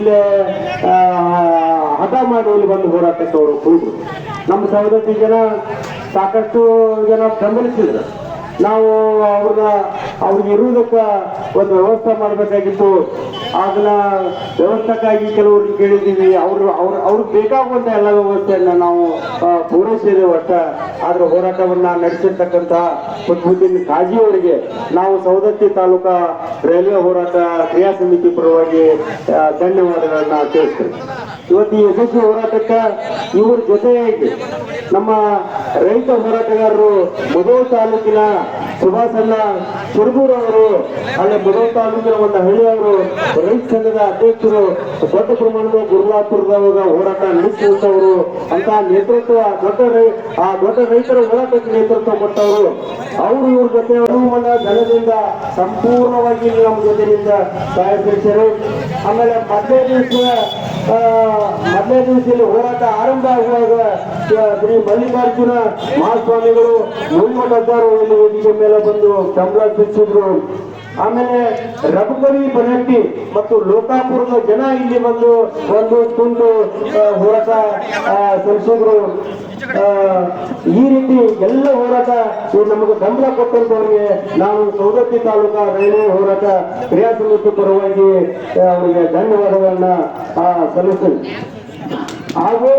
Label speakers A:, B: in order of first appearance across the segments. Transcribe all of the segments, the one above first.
A: ಇಲ್ಲಿ ಹಠ ಮಾಡಿ ಇಲ್ಲಿ ಬಂದು ಹೋರಾಟಕ್ಕೆ ಅವರು ಕೂಡಿದ್ರು. ನಮ್ಮ ಸಹೋದರಿ ಜನ ಸಾಕಷ್ಟು ಜನ ಬೆಂಬಲಿಸಿದ್ರು. ನಾವು ಅವ್ರಿಗೆ ಇರುವುದಕ್ಕೆ ಒಂದು ವ್ಯವಸ್ಥೆ ಮಾಡಬೇಕಾಗಿತ್ತು. ಅದನ್ನ ವ್ಯವಸ್ಥೆಗಾಗಿ ಕೆಲವ್ರಿಗೆ ಕೇಳಿದ್ದೀವಿ. ಅವ್ರಿಗೆ ಬೇಕಾಗುವಂಥ ಎಲ್ಲ ವ್ಯವಸ್ಥೆಯನ್ನು ನಾವು ಪೂರೈಸಿದ್ದೇವೆ ಒಟ್ಟ. ಆದ್ರೆ ಹೋರಾಟವನ್ನ ನಡೆಸಿರ್ತಕ್ಕಂಥ ಕುತುಬುದ್ದೀನ್ ಕಾಜಿ ಅವರಿಗೆ ನಾವು ಸವದತ್ತಿ ತಾಲೂಕಾ ರೈಲ್ವೆ ಹೋರಾಟ ಕ್ರಿಯಾ ಸಮಿತಿ ಪರವಾಗಿ ಧನ್ಯವಾದಗಳನ್ನ ತಿಳಿಸ್ತೇವೆ. ಇವತ್ತು ಈ ಯಶಸ್ವಿ ಹೋರಾಟಕ್ಕೆ ಇವ್ರ ಜೊತೆಯಾಗಿ ನಮ್ಮ ರೈತ ಹೋರಾಟಗಾರರು ಮುಧೋಳ ತಾಲೂಕಿನ ಸುಭಾಸಣ್ಣ ಸುರಬೂರ್ ಅವರು, ಅಲ್ಲೇ ಮುಧೋಳ ತಾಲೂಕಿನ ಒಂದು ಹಳ್ಳಿಯವರು ರೈತ ಸಂಘದ ಅಧ್ಯಕ್ಷರು, ದೊಡ್ಡ ಪ್ರಮಾಣದ ಗುರುಲಾಪುರದವಾಗ ಹೋರಾಟ ನಡೆಸುವಂತವರು ಅಂತ ನೇತೃತ್ವ ದೊಡ್ಡ ರೈತರ ಹೋರಾಟಕ್ಕೆ ನೇತೃತ್ವ ಕೊಟ್ಟವರು ಅವರು. ಇವ್ರ ಜೊತೆ ಅನುಮನ ಧನದಿಂದ ಸಂಪೂರ್ಣವಾಗಿ ನಮ್ಮ ಜೊತೆಯಿಂದ ಸಹಕರಿಸಿದರು. ಆಮೇಲೆ ಮೊದಲನೇ ದಿವಸದಲ್ಲಿ ಹೋರಾಟ ಆರಂಭ ಆಗುವಾಗ ಶ್ರೀ ಮಲ್ಲಿಕಾರ್ಜುನ ಮಹಾಸ್ವಾಮಿಗಳು ಮುನ್ಮಠರು ಇಲ್ಲಿ ವೇದಿಕೆ ಮೇಲೆ ಬಂದು ಬೆಂಬಲ ಸೂಚಿಸಿದ್ರು. ಆಮೇಲೆ ರಘುಪತಿ ಬನಟ್ಟಿ ಮತ್ತು ಲೋಕಾಪುರದ ಜನ ಇಲ್ಲಿ ಬಂದು ಒಂದು ತುಂಡು ಹೋರಾಟ ಸಲ್ಲಿಸಿದ್ರು. ಈ ರೀತಿ ಎಲ್ಲ ಹೋರಾಟ ನಮಗೆ ಬೆಂಬಲ ಕೊಟ್ಟಂತವರಿಗೆ ನಾವು ಸವದತ್ತಿ ತಾಲೂಕಾ ರೈಲ್ವೆ ಹೋರಾಟ ಕ್ರಿಯಾ ಸಮಿತಿ ಪರವಾಗಿ ಅವರಿಗೆ ಧನ್ಯವಾದಗಳನ್ನ ಸಲ್ಲಿಸ್ತೇನೆ. ಹಾಗೂ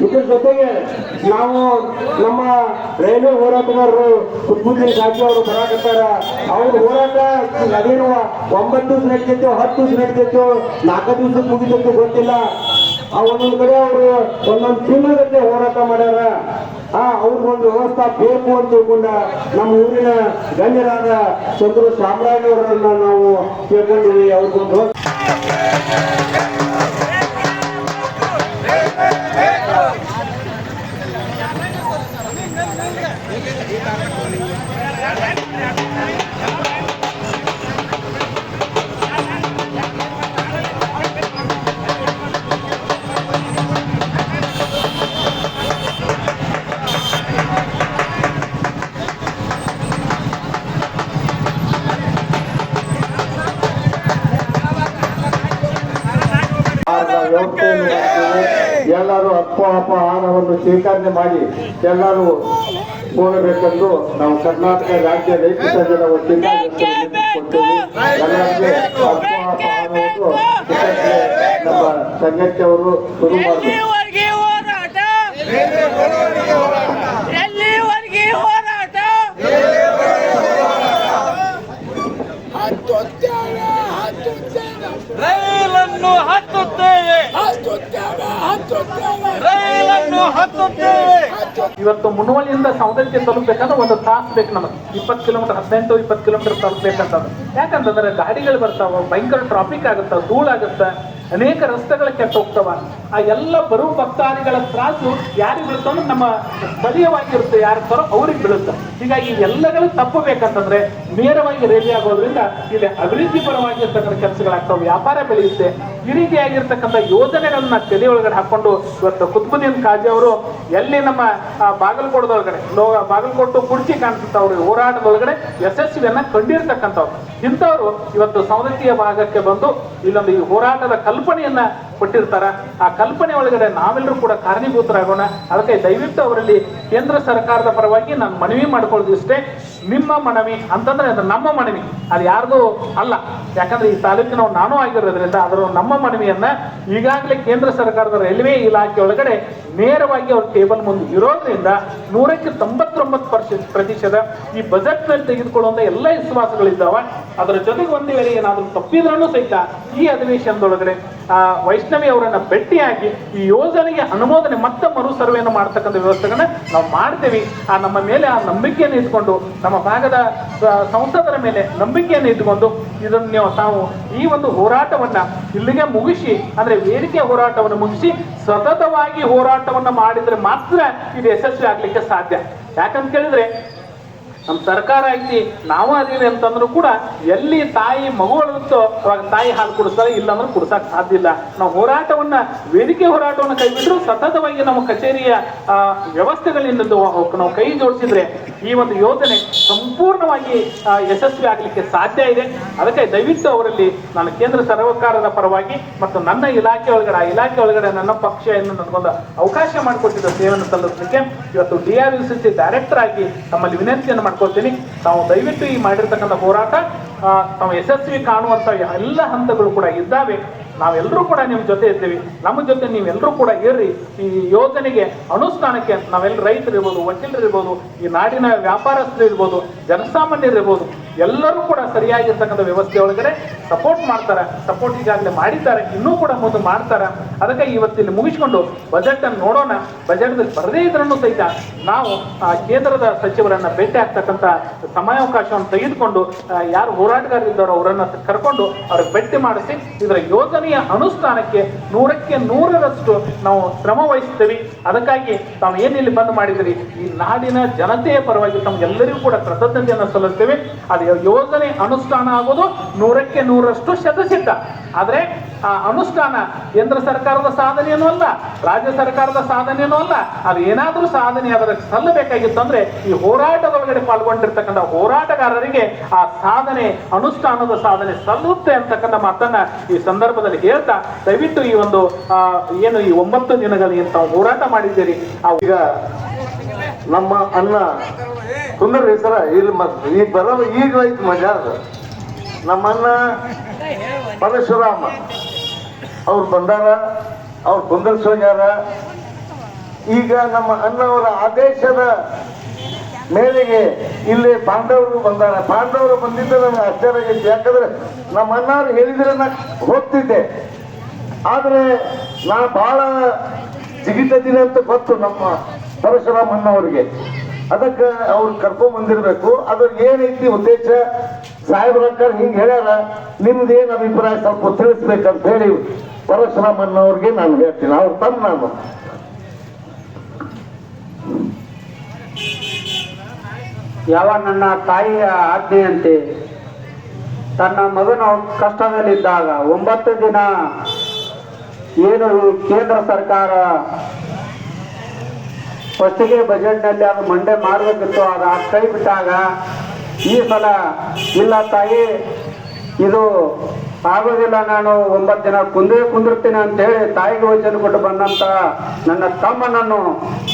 A: ಇದ್ರ ಜೊತೆಗೆ ನಾವು ನಮ್ಮ ರೈಲ್ವೆ ಹೋರಾಟಗಾರರು ಕುತುಬುದ್ದೀನ್ ಕಾಜಿ ಅವರು ಬರಾಕತ್ತಾರ. ಅವ್ರ ಹೋರಾಟ ಅದೇನು 9 ದಿವಸ ನಡೀತಿತ್ತು, 10 ದಿವಸ ನಡೀತಿತ್ತು, 4 ದಿವಸಕ್ಕೆ ಮುಗಿತಿತ್ತು ಗೊತ್ತಿಲ್ಲ. ಒಂದೊಂದು ಕಡೆ ಅವರು ಒಂದೊಂದು ತಿಂಗಳ ಹೋರಾಟ ಮಾಡ್ಯಾರ. ಅವ್ರಿಗೊಂದು ವ್ಯವಸ್ಥೆ ಬೇಕು ಅಂತ ತಿಳ್ಕೊಂಡ ನಮ್ಮ ಊರಿನ ಗಣ್ಯರಾದ ಚಂದ್ರು ಶಾಮರಾಜ್ ಅವರನ್ನ ನಾವು ಕೇಳ್ಕೊಂಡಿವಿ. ಅವ್ರಿಗೊಂದು ಎಲ್ಲರೂ ಆಹಾರವನ್ನು ಸ್ವೀಕರಣೆ ಮಾಡಿ ಎಲ್ಲರೂ ಹೋಗಬೇಕೆಂದು ನಾವು ಕರ್ನಾಟಕ ರಾಜ್ಯ ರೈತ ಸಂಘದ ವತಿಯಿಂದ ಎಲ್ಲರಿಗೆ ಆಹಾರವನ್ನು ನಮ್ಮ ಸಂಘಕ್ಕೆ ಅವರು ಶುರು ಮಾಡಿದ್ರು.
B: ರೈಲನ್ನು ಹತ್ತುತ್ತೇವೆ, ರೈಲನ್ನು ಹತ್ತುತ್ತೇವೆ. ಇವತ್ತು ಮುನವಳ್ಳಿಯಿಂದ ಸವದತ್ತಿ ತಲುಪಬೇಕಂದ್ರೆ ಒಂದು ತಾಸು ಬೇಕು ನಮಗೆ. 20 ಕಿಲೋಮೀಟರ್ 18-20 ಕಿಲೋಮೀಟರ್ ತಲುಪಬೇಕಂತಂದ್ರೆ. ಯಾಕಂತಂದ್ರೆ ಗಾಡಿಗಳು ಬರ್ತಾವ, ಭಯಂಕರ ಟ್ರಾಫಿಕ್ ಆಗುತ್ತ, ಧೂಳಾಗುತ್ತ, ಅನೇಕ ರಸ್ತೆಗಳ ಕೆಟ್ಟ ಹೋಗ್ತಾವ. ಆ ಎಲ್ಲ ಬರುವ ಭಕ್ತಾದಿಗಳ ತ್ರಾಸು ಯಾರಿಗೆ ಬೀಳುತ್ತಂದ್ರೆ ನಮ್ಮ ಸ್ಥಳೀಯವಾಗಿರುತ್ತೆ, ಯಾರು ತರೋ ಅವ್ರಿಗೆ ಬೀಳುತ್ತೆ. ಹೀಗಾಗಿ ಎಲ್ಲಗಳು ತಪ್ಪಬೇಕಂತಂದ್ರೆ ನೇರವಾಗಿ ರೈಲ್ವೆ ಆಗೋದ್ರಿಂದ ಇಲ್ಲಿ ಅಭಿವೃದ್ಧಿ ಪರವಾಗಿರ್ತಕ್ಕಂಥ ಕೆಲಸಗಳಾಗ್ತಾವೆ, ವ್ಯಾಪಾರ ಬೆಳೆಯುತ್ತೆ. ಈ ರೀತಿಯಾಗಿರ್ತಕ್ಕಂಥ ಯೋಜನೆಗಳನ್ನ ತಲೆ ಒಳಗಡೆ ಹಾಕೊಂಡು ಇವತ್ತು ಕುತುಬುದ್ದೀನ್ ಕಾಜಿ ಅವರು ಎಲ್ಲಿ ನಮ್ಮ ಬಾಗಲಕೋಟದೊಳಗಡೆ ಬಾಗಲಕೋಟು ಕುರ್ಚಿ ಕಾಣಿಸುತ್ತ ಅವ್ರಿಗೆ ಹೋರಾಟದೊಳಗಡೆ ಯಶಸ್ವಿಯನ್ನ ಕಂಡಿರ್ತಕ್ಕಂಥವ್ರು. ಇಂಥವ್ರು ಇವತ್ತು ಸವದತ್ತಿಯ ಭಾಗಕ್ಕೆ ಬಂದು ಇಲ್ಲೊಂದು ಈ ಹೋರಾಟದ ಕಲ್ಪನೆಯನ್ನ ಕೊಟ್ಟಿರ್ತಾರ. ಆ ಕಲ್ಪನೆ ಒಳಗಡೆ ನಾವೆಲ್ಲರೂ ಕೂಡ ಕಾರಣೀಭೂತರಾಗೋಣ. ಅದಕ್ಕೆ ದಯವಿಟ್ಟು ಅವರಲ್ಲಿ ಕೇಂದ್ರ ಸರ್ಕಾರದ ಪರವಾಗಿ ನಾನು ಮನವಿ ಮಾಡ್ಕೊಳ್ಳೋದು ಇಷ್ಟೇ, ನಿಮ್ಮ ಮನವಿ ಅಂತಂದ್ರೆ ಅದು ನಮ್ಮ ಮನವಿ, ಅದು ಯಾರ್ದು ಅಲ್ಲ. ಯಾಕಂದ್ರೆ ಈ ತಾಲೂಕಿನವ್ರು ನಾನು ಆಗಿರೋದ್ರಿಂದ ಅದರ ನಮ್ಮ ಮನವಿಯನ್ನ ಈಗಾಗಲೇ ಕೇಂದ್ರ ಸರ್ಕಾರದ ರೈಲ್ವೆ ಇಲಾಖೆ ಒಳಗಡೆ ನೇರವಾಗಿ ಅವ್ರ ಟೇಬಲ್ ಮುಂದೆ ಇರೋದ್ರಿಂದ 100ಕ್ಕೆ 99% ಈ ಬಜೆಟ್ ನಲ್ಲಿ ತೆಗೆದುಕೊಳ್ಳುವಂತ ಎಲ್ಲ ವಿಶ್ವಾಸಗಳಿದ್ದಾವ. ಅದರ ಜೊತೆಗೆ ಒಂದು ವೇಳೆ ಏನಾದರೂ ತಪ್ಪಿದ್ರೂ ಸಹಿತ ಈ ಅಧಿವೇಶನದೊಳಗಡೆ ವೈಷ್ಣವಿ ಅವರನ್ನ ಭೇಟಿಯಾಗಿ ಈ ಯೋಜನೆಗೆ ಅನುಮೋದನೆ ಮತ್ತೆ ಮರು ಸರ್ವೆಯನ್ನು ಮಾಡ್ತಕ್ಕಂಥ ವ್ಯವಸ್ಥೆಗಳನ್ನ ನಾವು ಮಾಡ್ತೇವೆ. ನಮ್ಮ ಮೇಲೆ ಆ ನಂಬಿಕೆಯನ್ನು ಇಟ್ಕೊಂಡು, ನಮ್ಮ ಭಾಗದ ಸಂಸದರ ಮೇಲೆ ನಂಬಿಕೆಯನ್ನು ಇಟ್ಕೊಂಡು ಇದನ್ನು ತಾವು ಈ ಒಂದು ಹೋರಾಟವನ್ನ ಇಲ್ಲಿಗೆ ಮುಗಿಸಿ, ಅಂದ್ರೆ ವೇದಿಕೆ ಹೋರಾಟವನ್ನು ಮುಗಿಸಿ ಸತತವಾಗಿ ಹೋರಾಟವನ್ನ ಮಾಡಿದ್ರೆ ಮಾತ್ರ ಇದು ಯಶಸ್ವಿ ಆಗ್ಲಿಕ್ಕೆ ಸಾಧ್ಯ. ಯಾಕಂತ ಕೇಳಿದ್ರೆ ನಮ್ಮ ಸರ್ಕಾರ ಐತಿ ನಾವು ಅದೀವಿ ಅಂತಂದ್ರು ಕೂಡ ಎಲ್ಲಿ ತಾಯಿ ಮಗು ಅಳುತ್ತೋ ಅವಾಗ ತಾಯಿ ಹಾಲು ಕುಡಿಸ್ತಾರೆ, ಇಲ್ಲಾಂದ್ರೆ ಕುಡಿಸಕ್ ಸಾಧ್ಯ ಇಲ್ಲ. ನಾವು ಹೋರಾಟವನ್ನ ವೇದಿಕೆ ಹೋರಾಟವನ್ನು ಕೈ ಬಿಟ್ಟರು ಸತತವಾಗಿ ನಮ್ಮ ಕಚೇರಿಯ ವ್ಯವಸ್ಥೆಗಳಿಂದ ನಾವು ಕೈ ಜೋಡಿಸಿದ್ರೆ ಈ ಒಂದು ಯೋಜನೆ ಸಂಪೂರ್ಣವಾಗಿ ಯಶಸ್ವಿ ಆಗಲಿಕ್ಕೆ ಸಾಧ್ಯ ಇದೆ. ಅದಕ್ಕೆ ದಯವಿಟ್ಟು ಅವರಲ್ಲಿ ನಾನು ಕೇಂದ್ರ ಸರ್ಕಾರದ ಪರವಾಗಿ ಮತ್ತು ನನ್ನ ಇಲಾಖೆ ಒಳಗಡೆ ನನ್ನ ಪಕ್ಷ ಏನು ನನಗೊಂದು ಅವಕಾಶ ಮಾಡಿಕೊಟ್ಟಿದ್ದ ಸೇವೆಯನ್ನು ಸಲ್ಲಿಸಲಿಕ್ಕೆ ಇವತ್ತು DRUCC ಡೈರೆಕ್ಟರ್ ಆಗಿ ತಮ್ಮಲ್ಲಿ ವಿನಂತಿಯನ್ನು ಮಾಡ್ಕೊಳ್ತೀನಿ. ತಾವು ದಯವಿಟ್ಟು ಈ ಮಾಡಿರ್ತಕ್ಕಂಥ ಹೋರಾಟ ತಾವು ಯಶಸ್ವಿ ಕಾಣುವಂತ ಎಲ್ಲ ಹಂತಗಳು ಕೂಡ ಇದ್ದಾವೆ. ನಾವೆಲ್ಲರೂ ಕೂಡ ನಿಮ್ಮ ಜೊತೆ ಇದ್ದೀವಿ, ನಮ್ಮ ಜೊತೆ ನೀವೆಲ್ಲರೂ ಕೂಡ ಇರ್ರಿ. ಈ ಯೋಜನೆಗೆ ಅನುಷ್ಠಾನಕ್ಕೆ ನಾವೆಲ್ಲ ರೈತರು ಇರ್ಬೋದು, ವಕೀಲರು ಇರ್ಬೋದು, ಈ ನಾಡಿನ ವ್ಯಾಪಾರಸ್ಥರು ಇರ್ಬೋದು, ಜನಸಾಮಾನ್ಯರು ಇರ್ಬೋದು, ಎಲ್ಲರೂ ಕೂಡ ಸರಿಯಾಗಿರ್ತಕ್ಕಂಥ ವ್ಯವಸ್ಥೆ ಒಳಗಡೆ ಸಪೋರ್ಟ್ ಮಾಡ್ತಾರೆ. ಸಪೋರ್ಟ್ ಈಗಾಗಲೇ ಮಾಡಿದ್ದಾರೆ, ಇನ್ನೂ ಕೂಡ ಮುಂದೆ ಮಾಡ್ತಾರೆ. ಅದಕ್ಕೆ ಇವತ್ತಿಲ್ಲಿ ಮುಗಿಸ್ಕೊಂಡು ಬಜೆಟ್ ಅನ್ನು ನೋಡೋಣ. ಬಜೆಟ್ದಲ್ಲಿ ಬರದೇ ಇದ್ರೂ ಸಹಿತ ನಾವು ಕೇಂದ್ರದ ಸಚಿವರನ್ನ ಭೇಟಿ ಆಗ್ತಕ್ಕಂಥ ಸಮಯಾವಕಾಶವನ್ನು ತೆಗೆದುಕೊಂಡು ಯಾರು ಹೋರಾಟಗಾರರಿದ್ದಾರೋ ಅವರನ್ನ ಕರ್ಕೊಂಡು ಅವ್ರಿಗೆ ಭೇಟಿ ಮಾಡಿಸಿ ಇದರ ಯೋಜನೆಯ ಅನುಷ್ಠಾನಕ್ಕೆ 100ಕ್ಕೆ 100ರಷ್ಟು ನಾವು ಶ್ರಮ ವಹಿಸ್ತೇವೆ. ಅದಕ್ಕಾಗಿ ತಾವು ಏನಿಲ್ಲಿ ಬಂದ್ ಮಾಡಿದಿರಿ ಈ ನಾಡಿನ ಜನತೆಯ ಪರವಾಗಿ ತಮ್ಗೆಲ್ಲರಿಗೂ ಕೂಡ ಕೃತಜ್ಞತೆಯನ್ನು ಸಲ್ಲಿಸ್ತೇವೆ. ಅದು ಯೋಜನೆ ಅನುಷ್ಠಾನ ಆಗೋದು 100ಕ್ಕೆ 100ರಷ್ಟು ಶತಸಿದ್ಧ. ಆದ್ರೆ ಆ ಅನುಷ್ಠಾನ ಕೇಂದ್ರ ಸರ್ಕಾರದ ಸಾಧನೆಯೂ ಅಲ್ಲ, ರಾಜ್ಯ ಸರ್ಕಾರದ ಸಾಧನೆಯೂ ಅಲ್ಲ. ಅದು ಏನಾದ್ರೂ ಸಾಧನೆ ಅದರ ಸಲ್ಲಬೇಕಾಗಿತ್ತು ಅಂದ್ರೆ ಈ ಹೋರಾಟದೊಳಗಡೆ ಪಾಲ್ಗೊಂಡಿರ್ತಕ್ಕಂಥ ಹೋರಾಟಗಾರರಿಗೆ ಆ ಸಾಧನೆ ಅನುಷ್ಠಾನದ ಸಾಧನೆ ಸಲ್ಲುತ್ತೆ ಅಂತಕ್ಕಂಥ ಮಾತನ್ನ ಈ ಸಂದರ್ಭದಲ್ಲಿ ಹೇಳ್ತಾ ದಯವಿಟ್ಟು ಈ ಒಂದು ಏನು ಈ 9 ದಿನಗಳು ಏನು ತಾವು ಹೋರಾಟ ಮಾಡಿದ್ದೀರಿ
C: ಈಗ ನಮ್ಮ ಅಣ್ಣ ಕುಂದರ್ ಸರ ಇಲ್ಲಿ ಈಗ ಬರೋ ಈಗ ಐತಿ ಮಜಾ ಅದು. ನಮ್ಮ ಅಣ್ಣ ಪರಶುರಾಮ ಅವ್ರು ಬಂದಾರ, ಅವ್ರು ಕುಂದರ್ಸೋಗ್ಯಾರ. ಈಗ ನಮ್ಮ ಅಣ್ಣವರ ಆದೇಶದ ಮೇಲೆಗೆ ಇಲ್ಲಿ ಪಾಂಡವರು ಬಂದಾರ. ಪಾಂಡವರು ಬಂದಿದ್ದ ನನಗೆ ಆಶ್ಚರ್ಯ ಆಗಿತ್ತು. ಯಾಕಂದ್ರೆ ನಮ್ಮ ಅಣ್ಣವ್ರು ಹೇಳಿದ್ರೆ ನಾ ಹೋಗ್ತಿದ್ದೆ, ಆದ್ರೆ ನಾ ಬಹಳ ಜಿಗಿತದಿನ ಅಂತ ಗೊತ್ತು ನಮ್ಮ ಪರಶುರಾಮ ಅಣ್ಣವ್ರಿಗೆ. ಅದಕ್ಕೆ ಅವ್ರು ಕರ್ಕೊಂಡ್ ಬಂದಿರ್ಬೇಕು. ಅದ್ರ ಏನೈತಿ ಉದ್ದೇಶ ಸಾಹೇಬ್ರ ಹಿಂಗೆ ಹೇಳ್ಯಾರ, ನಿಮ್ದು ಏನು ಅಭಿಪ್ರಾಯ ಸ್ವಲ್ಪ ತಿಳಿಸ್ಬೇಕಂತ ಹೇಳಿ ಪರಶುರಾಮ ಅಣ್ಣವ್ರಿಗೆ ನಾನು ಹೇಳ್ತೀನಿ. ಅವ್ರ ತಮ್ಮ ನಾನು
A: ಯಾವ ನನ್ನ ತಾಯಿಯ ಆಜ್ಞೆಯಂತೆ ತನ್ನ ಮಗನ ಕಷ್ಟದಲ್ಲಿದ್ದಾಗ 9 ದಿನ ಏನು ಕೇಂದ್ರ ಸರ್ಕಾರ ಫಸ್ಟಿಗೆ ಬಜೆಟ್ನಲ್ಲಿ ಅದು ಮಂಡನೆ ಮಾಡಬೇಕಿತ್ತು, ಅದು ಕೈ ಬಿಟ್ಟಾಗ ಈ ಸಲ ಇಲ್ಲ ತಾಯಿ ಇದು ಆಗೋದಿಲ್ಲ, ನಾನು 9 ದಿನ ಕುಂದಿರ್ತೀನಿ ಅಂತ ಹೇಳಿ ತಾಯಿಗೆ ವಚನ ಕೊಟ್ಟು ಬಂದಂತ ನನ್ನ ತಮ್ಮನನ್ನು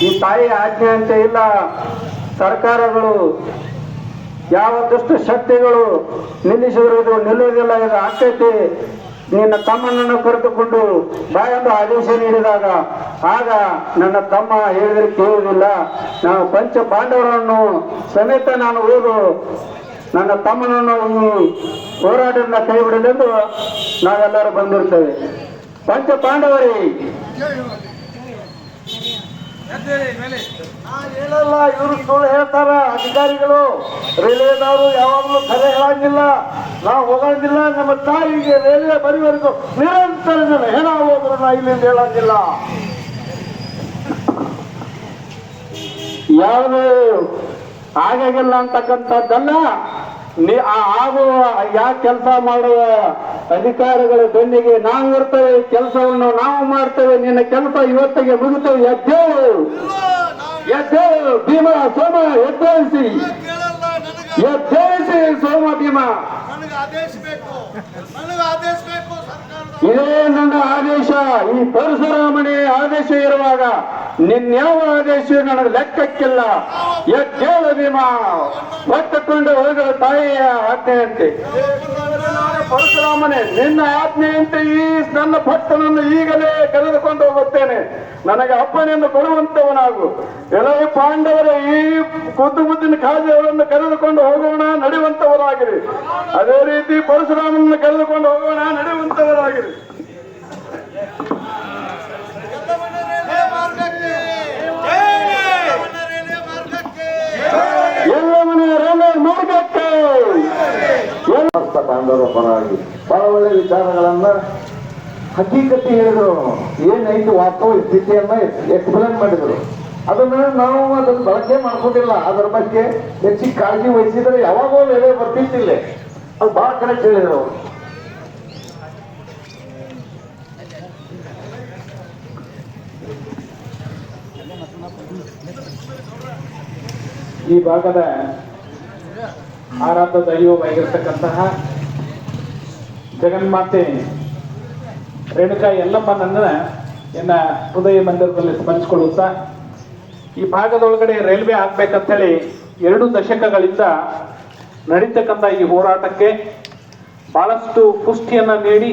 A: ಈ ತಾಯಿ ಆಜ್ಞೆ ಅಂತ ಇಲ್ಲ ಸರ್ಕಾರಗಳು ಯಾವ ದುಷ್ಟ ಶಕ್ತಿಗಳು ನಿಲ್ಲಿಸಿದ್ರು ಇದು ನಿಲ್ಲುವುದಿಲ್ಲ, ಇದು ಆಗ್ತೈತಿ, ನಿನ್ನ ತಮ್ಮನನ್ನು ಕರೆದುಕೊಂಡು ಬಾಯೊಂದು ಆದೇಶ ನೀಡಿದಾಗ ಆಗ ನನ್ನ ತಮ್ಮ ಹೇಳಿದ್ರೆ ಕೇಳುವುದಿಲ್ಲ, ನಾನು ಪಂಚ ಪಾಂಡವರನ್ನು ಸಮೇತ ನಾನು ಓದು ನನ್ನ ತಮ್ಮನನ್ನು ಈ ಹೋರಾಟದಿಂದ ಕೈ ಬಿಡಲೆಂದು ನಾವೆಲ್ಲರೂ ಬಂದಿರ್ತೇವೆ. ಪಂಚ ಪಾಂಡವರೇ
C: ಹೇಳಲ್ಲ, ಇವರು ಸುಳ್ಳು ಹೇಳ್ತಾರ. ಅಧಿಕಾರಿಗಳು ರೈಲ್ವೆದವರು ಯಾವಾಗಲೂ ಖರೆ ಹೇಳಂಗಿಲ್ಲ, ನಾವು ಹೋಗಂಗಿಲ್ಲ. ನಮ್ಮ ತಾಯಿಗೆ ರೈಲ್ವೆ ಬರಿವರೆಗೂ ನಿರಂತರ ಹೆಣ ಹೋದ್ರು ನಾ ಇಲ್ಲಿಂದ ಹೇಳಂಗಿಲ್ಲ.
A: ಯಾವುದು ಆಗಾಗಿಲ್ಲ ಅಂತಕ್ಕಂಥದ್ದಲ್ಲ, ಆಗುವ ಯಾವ ಕೆಲಸ ಮಾಡುವ ಅಧಿಕಾರಿಗಳ ಬೆನ್ನಿಗೆ ನಾವು ಇರ್ತೇವೆ, ಕೆಲಸವನ್ನು ನಾವು ಮಾಡ್ತೇವೆ. ನಿನ್ನ ಕೆಲಸ ಇವತ್ತಿಗೆ ಮುಗಿತೇವೆ. ಎದ್ದೇಳು ಭೀಮ ಸೋಮ, ಎದ್ದೇಳಿಸಿ ಸೋಮ ಭೀಮ. ಇದೇ ನನ್ನ ಆದೇಶ, ಈ ಪರಶುರಾಮನೇ ಆದೇಶ ಇರುವಾಗ ನಿನ್ಯಾವ ಆದೇಶ ನನಗೆ ಲೆಕ್ಕಕ್ಕಿಲ್ಲ. ಎದ್ದೇಳು ಭೀಮ, ಹೊತ್ತುಕೊಂಡು ಹೋದ ತಾಯಿಯ ಆಜ್ಞೆಯಂತೆ. ಪರಶುರಾಮನೇ ನಿನ್ನ ಆಜ್ಞೆಯಂತೆ ಈ ನನ್ನ ಭಕ್ತನನ್ನು ಈಗಲೇ ಕರೆದುಕೊಂಡು ಹೋಗುತ್ತೇನೆ. ನನಗೆ ಅಪ್ಪನೆಯನ್ನು ಕೊಡುವಂತವನಾಗು. ಎಲ್ಲವೂ ಪಾಂಡವರ ಈ ಮುದ್ದಿನ ಕಾಜೆಗಳನ್ನು ಕರೆದುಕೊಂಡು ಹೋಗೋಣ, ನಡೆಯುವಂತವರಾಗಿರಿ. ಅದೇ ರೀತಿ ಪರಶುರಾಮನನ್ನು ಕರೆದುಕೊಂಡು ಹೋಗೋಣ, ನಡೆಯುವಂತವರಾಗಿರಿ. ಎಲ್ಲ ಮನೆಯ ರೈಲ್ವೆ ಮಾರ್ಗಕ್ಕೆ
C: ಪಾಂಡವರ ಪರವಾಗಿ ಬಹಳ ಒಳ್ಳೆ ವಿಚಾರಗಳನ್ನ ಹಕ್ಕೀಕತೆ ಹೇಳಿದ್ರು. ಏನೈತಿ ವಾಸ್ತವ ಸ್ಥಿತಿಯನ್ನ ಎಕ್ಸ್ಪ್ಲೇನ್ ಮಾಡಿದ್ರು. ಅದನ್ನ ನಾವು ಅದನ್ನ ಬಳಕೆ ಮಾಡ್ಕೊಂಡಿಲ್ಲ. ಅದರ ಬಗ್ಗೆ ಹೆಚ್ಚಿಗೆ ಕಾಳಜಿ ವಹಿಸಿದ್ರೆ ಯಾವಾಗೋ ವೇಳೆ ಬರ್ತಿತ್ತಿಲ್ಲ. ಅದು ಬಹಳ ಕರೆಕ್ಟ್ ಹೇಳಿದ್ರು ಅವರು.
B: ಈ ಭಾಗದ ಆರಾಧ್ಯ ದೈವವಾಗಿರ್ತಕ್ಕಂತಹ ಜಗನ್ಮಾತೆ ರೇಣುಕಾ ಯಲ್ಲಮ್ಮನನ್ನ ಹೃದಯ ಮಂದಿರದಲ್ಲಿ ಸ್ಮರಿಸಿಕೊಳ್ಳುತ್ತಾ, ಈ ಭಾಗದೊಳಗಡೆ ರೈಲ್ವೆ ಆಗ್ಬೇಕಂತ ಹೇಳಿ 2 ದಶಕಗಳಿಂದ ನಡೀತಕ್ಕಂಥ ಈ ಹೋರಾಟಕ್ಕೆ ಬಹಳಷ್ಟು ಪುಷ್ಟಿಯನ್ನ ನೀಡಿ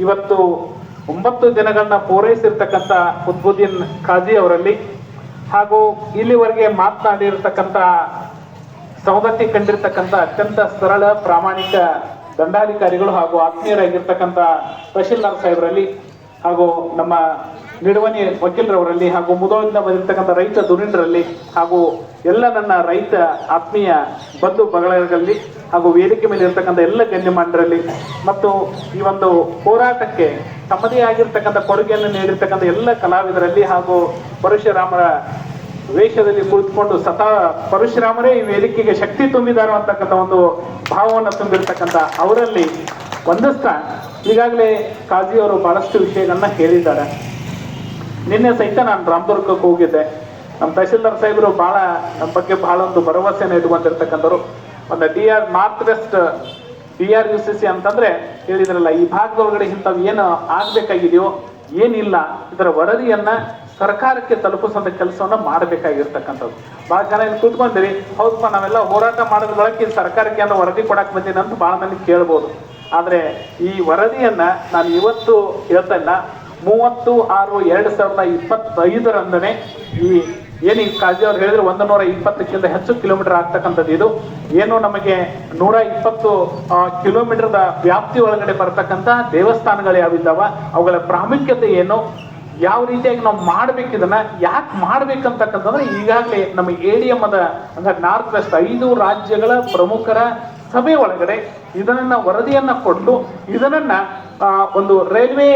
B: ಇವತ್ತು 9 ದಿನಗಳನ್ನ ಪೂರೈಸಿರ್ತಕ್ಕಂಥ ಕುತ್ಬುದ್ದೀನ್ ಖಾಜಿ ಅವರಲ್ಲಿ ಹಾಗೂ ಇಲ್ಲಿವರೆಗೆ ಮಾತನಾಡಿರ್ತಕ್ಕಂಥ ಸವದತ್ತಿ ಕಂಡಿರ್ತಕ್ಕಂಥ ಅತ್ಯಂತ ಸರಳ ಪ್ರಾಮಾಣಿಕ ದಂಡಾಧಿಕಾರಿಗಳು ಹಾಗೂ ಆತ್ಮೀಯರಾಗಿರ್ತಕ್ಕಂಥ ತಹಶೀಲ್ದಾರ್ ಸಾಹೇಬರಲ್ಲಿ ಹಾಗೂ ನಮ್ಮ ನಿಡುವನಿ ವಕೀಲರವರಲ್ಲಿ ಹಾಗೂ ಮುದೋಳಿಂದ ಬಂದಿರತಕ್ಕಂಥ ರೈತ ದುರೀಣರಲ್ಲಿ ಹಾಗೂ ಎಲ್ಲ ನನ್ನ ರೈತ ಆತ್ಮೀಯ ಬಂಧು ಬಳಗಗಳಲ್ಲಿ ಹಾಗೂ ವೇದಿಕೆ ಮೇಲೆ ಇರತಕ್ಕಂಥ ಎಲ್ಲ ಗಣ್ಯಮಾನ್ಯರಲ್ಲಿ ಮತ್ತು ಈ ಒಂದು ಹೋರಾಟಕ್ಕೆ ತಮ್ಮದೇ ಆಗಿರ್ತಕ್ಕಂಥ ಕೊಡುಗೆಯನ್ನು ನೀಡಿರ್ತಕ್ಕಂಥ ಎಲ್ಲ ಕಲಾವಿದರಲ್ಲಿ ಹಾಗೂ ಪರಶುರಾಮರ ವೇಷದಲ್ಲಿ ಕುಳಿತುಕೊಂಡು ಪರಶುರಾಮರೇ ಈ ವೇದಿಕೆಗೆ ಶಕ್ತಿ ತುಂಬಿದಾರೋ ಅಂತಕ್ಕಂಥ ಒಂದು ಭಾವವನ್ನು ತುಂಬಿರ್ತಕ್ಕಂಥ ಅವರಲ್ಲಿ ಒಂದಷ್ಟ ಈಗಾಗಲೇ ಕಾಜಿ ಅವರು ಬಹಳಷ್ಟು ವಿಷಯಗಳನ್ನ ಹೇಳಿದ್ದಾರೆ. ನಿನ್ನೆ ಸಹಿತ ನಾನು ರಾಮದುರ್ಗಕ್ಕೆ ಹೋಗಿದ್ದೆ. ನಮ್ಮ ತಹಶೀಲ್ದಾರ್ ಸಾಹೇಬರು ಬಹಳ ನಮ್ಮ ಬಗ್ಗೆ ಬಹಳ ಒಂದು ಭರವಸೆಯನ್ನು ಇಟ್ಕೊಂಡಿರ್ತಕ್ಕಂಥವ್ರು. ಒಂದು ನಾರ್ತ್ ವೆಸ್ಟ್ DRUCC ಅಂತಂದ್ರೆ ಹೇಳಿದ್ರಲ್ಲ, ಈ ಭಾಗದೊಳಗಡೆ ಇಂಥವು ಏನು ಆಗ್ಬೇಕಾಗಿದೆಯೋ ಏನಿಲ್ಲ ಇದರ ವರದಿಯನ್ನ ಸರ್ಕಾರಕ್ಕೆ ತಲುಪಿಸುವಂತ ಕೆಲಸವನ್ನ ಮಾಡಬೇಕಾಗಿರ್ತಕ್ಕಂಥದ್ದು. ಬಹಳ ಜನ ಇಲ್ಲಿ ಕೂತ್ಕೊಂಡ್ರಿ, ಹೌದಪ್ಪ ನಾವೆಲ್ಲ ಹೋರಾಟ ಮಾಡೋದ್ ಬಳಕೆ ಸರ್ಕಾರಕ್ಕೆ ಏನೋ ವರದಿ ಕೊಡಕ್ ಬಂದಿನ ಅಂತ ಬಹಳ ಮಂದಿ ಕೇಳ್ಬೋದು. ಆದ್ರೆ ಈ ವರದಿಯನ್ನ ನಾನು ಇವತ್ತು ಹೇಳ್ತಾ ಇಲ್ಲ, 30/6/2025 ಈ ಏನು ಈ ಕಾಜಿ ಅವ್ರು ಹೇಳಿದ್ರೆ 120ಕ್ಕಿಂತ ಹೆಚ್ಚು ಕಿಲೋಮೀಟರ್ ಆಗ್ತಕ್ಕಂಥದ್ದು. ಇದು ಏನು ನಮಗೆ 120 ಕಿಲೋಮೀಟರ್ದ ವ್ಯಾಪ್ತಿ ಒಳಗಡೆ ಬರ್ತಕ್ಕಂಥ ದೇವಸ್ಥಾನಗಳು ಯಾವಿದ್ದಾವ, ಅವುಗಳ ಪ್ರಾಮುಖ್ಯತೆ ಏನು, ಯಾವ ರೀತಿಯಾಗಿ ನಾವು ಮಾಡ್ಬೇಕಿದನ್ನ ಯಾಕೆ ಮಾಡ್ಬೇಕಂತಕ್ಕಂಥದ್ರೆ ಈಗಾಗಲೇ ನಮ್ಮ ADM ಅಂದ್ರೆ ನಾರ್ತ್ ವೆಸ್ಟ್ 5 ರಾಜ್ಯಗಳ ಪ್ರಮುಖರ ಸಭೆ ಒಳಗಡೆ ಇದನ್ನ ವರದಿಯನ್ನ ಕೊಟ್ಟು ಇದನ್ನ ಒಂದು ರೈಲ್ವೆ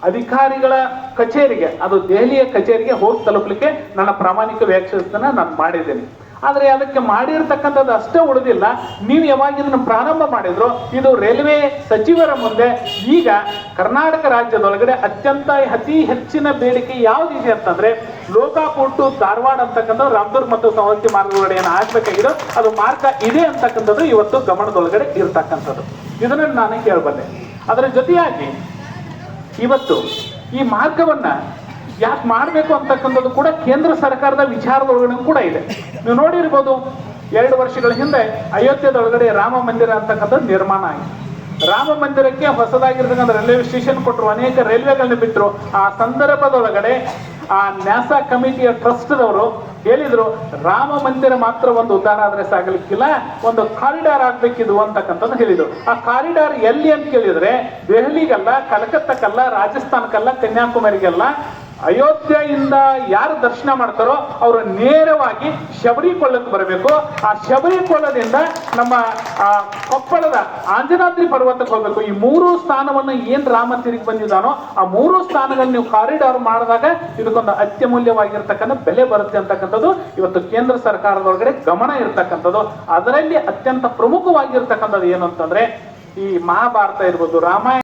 B: ಅಧಿಕಾರಿಗಳ ಕಚೇರಿಗೆ, ಅದು ದೆಹಲಿಯ ಕಚೇರಿಗೆ ಹೋಗಿ ತಲುಪಲಿಕ್ಕೆ ನನ್ನ ಪ್ರಾಮಾಣಿಕ ವ್ಯಾಖ್ಯಾನ ನಾನು ಮಾಡಿದ್ದೇನೆ. ಆದ್ರೆ ಅದಕ್ಕೆ ಮಾಡಿರ್ತಕ್ಕಂಥದ್ದು ಅಷ್ಟೇ ಉಳಿದಿಲ್ಲ. ನೀವು ಯಾವಾಗ ಇದನ್ನು ಪ್ರಾರಂಭ ಮಾಡಿದ್ರು ಇದು ರೈಲ್ವೆ ಸಚಿವರ ಮುಂದೆ ಈಗ ಕರ್ನಾಟಕ ರಾಜ್ಯದೊಳಗಡೆ ಅತಿ ಹೆಚ್ಚಿನ ಬೇಡಿಕೆ ಯಾವ್ದಿದೆ ಅಂತಂದ್ರೆ ಲೋಕಾಪುರ್ ಟು ಧಾರವಾಡ ಅಂತಕ್ಕಂಥ ರಾಮದುರ್ಗ ಮತ್ತು ಸವದತ್ತಿ ಮಾರ್ಗದೊಳಗಡೆ ಏನು ಆಗ್ಬೇಕಾಗಿರೋ ಅದು ಮಾರ್ಗ ಇದೆ ಅಂತಕ್ಕಂಥದ್ದು ಇವತ್ತು ಗಮನದೊಳಗಡೆ ಇರ್ತಕ್ಕಂಥದ್ದು. ಇದನ್ನ ನಾನು ಕೇಳಬಲ್ಲೆ. ಅದರ ಜೊತೆಯಾಗಿ ಇವತ್ತು ಈ ಮಾರ್ಗವನ್ನ ಯಾಕೆ ಮಾಡಬೇಕು ಅಂತಕ್ಕಂಥದ್ದು ಕೂಡ ಕೇಂದ್ರ ಸರ್ಕಾರದ ವಿಚಾರದೊಳಗಡೆ ಕೂಡ ಇದೆ. ನೀವು ನೋಡಿರ್ಬೋದು, 2 ವರ್ಷಗಳ ಹಿಂದೆ ಅಯೋಧ್ಯದೊಳಗಡೆ ರಾಮ ಮಂದಿರ ಅಂತಕ್ಕಂಥದ್ದು ನಿರ್ಮಾಣ ಆಯಿತು. ರಾಮ ಮಂದಿರಕ್ಕೆ ಹೊಸದಾಗಿರ್ತಕ್ಕಂಥ ರೈಲ್ವೆ ಸ್ಟೇಷನ್ ಕೊಟ್ಟರು, ಅನೇಕ ರೈಲ್ವೆಗಳನ್ನ ಬಿಟ್ಟರು. ಆ ಸಂದರ್ಭದೊಳಗಡೆ ಆ ನ್ಯಾಸಾ ಕಮಿಟಿಯ ಟ್ರಸ್ಟ್ದವರು ಹೇಳಿದ್ರು, ರಾಮ ಮಂದಿರ ಮಾತ್ರ ಒಂದು ಉದ್ಧಾರ ಆದ್ರೆ ಸಾಗಲಿಕ್ಕಿಲ್ಲ, ಒಂದು ಕಾರಿಡಾರ್ ಆಗ್ಬೇಕಿದು ಅಂತಕ್ಕಂಥದ್ದು ಹೇಳಿದ್ರು. ಆ ಕಾರಿಡಾರ್ ಎಲ್ಲಿ ಅಂತ ಕೇಳಿದ್ರೆ ದೆಹಲಿಗಲ್ಲ, ಕಲ್ಕತ್ತಕ್ಕಲ್ಲ, ರಾಜಸ್ಥಾನಕ್ಕಲ್ಲ, ಕನ್ಯಾಕುಮಾರಿಗೆಲ್ಲ, ಅಯೋಧ್ಯೆಯಿಂದ ಯಾರು ದರ್ಶನ ಮಾಡ್ತಾರೋ ಅವರು ನೇರವಾಗಿ ಶಬರಿಕೊಳ್ಳಕ್ಕೆ ಬರಬೇಕು. ಆ ಶಬರಿಕೊಳ್ಳದಿಂದ ನಮ್ಮ ಕೊಪ್ಪಳದ ಆಂಜನಾದ್ರಿ ಪರ್ವತಕ್ಕೆ ಹೋಗ್ಬೇಕು. ಈ 3 ಸ್ಥಾನವನ್ನು ಏನ್ ರಾಮ ತಿರುಗಿ ಬಂದಿದ್ದಾನೋ ಆ 3 ಸ್ಥಾನಗಳನ್ನು ನೀವು ಕಾರಿಡಾರ್ ಮಾಡಿದಾಗ ಇದಕ್ಕೊಂದು ಅತ್ಯಮೂಲ್ಯವಾಗಿರ್ತಕ್ಕಂಥ ಬೆಲೆ ಬರುತ್ತೆ ಅಂತಕ್ಕಂಥದ್ದು ಇವತ್ತು ಕೇಂದ್ರ ಸರ್ಕಾರದೊಳಗಡೆ ಗಮನ ಇರ್ತಕ್ಕಂಥದ್ದು. ಅದರಲ್ಲಿ ಅತ್ಯಂತ ಪ್ರಮುಖವಾಗಿರ್ತಕ್ಕಂಥದ್ದು ಏನು ಅಂತಂದ್ರೆ ಈ ಮಹಾಭಾರತ ಇರ್ಬೋದು, ರಾಮಾಯಣ